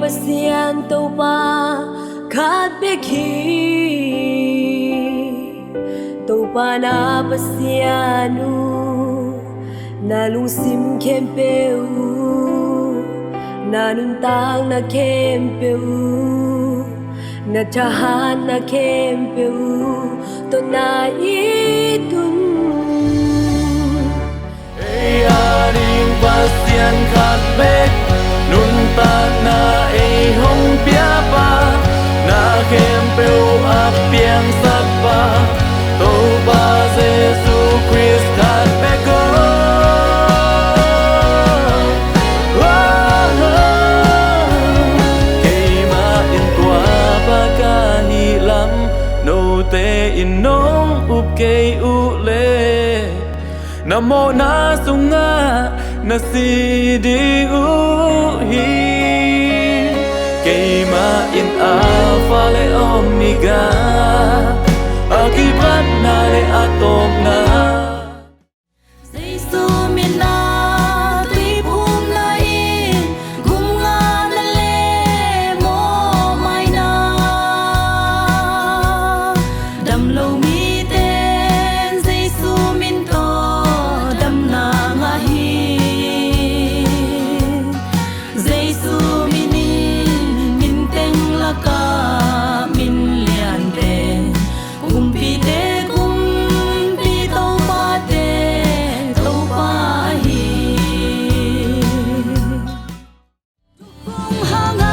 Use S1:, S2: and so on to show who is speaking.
S1: pasian tàu ba khát bê khi tàu ba na pasianu na lung sim kem peu na nun tang na kem peu na tahan na kem peu to na itun
S2: aring pasian khát bê nun ta na hong pia pa na kem peu ap piang sak pa to ba Giêsu Christ khát bê go te in nong up ke u le namo na sunga na si di u hi ke ma in alpha le omega akibat na le atom na
S1: Giêsu min na tui phum na in gum nga na le mo mai na dam lo mi ten Giêsu min to dam na nga hi Giêsu min min teng la ka min lian te pi te pi to pa te to pa hi kung hang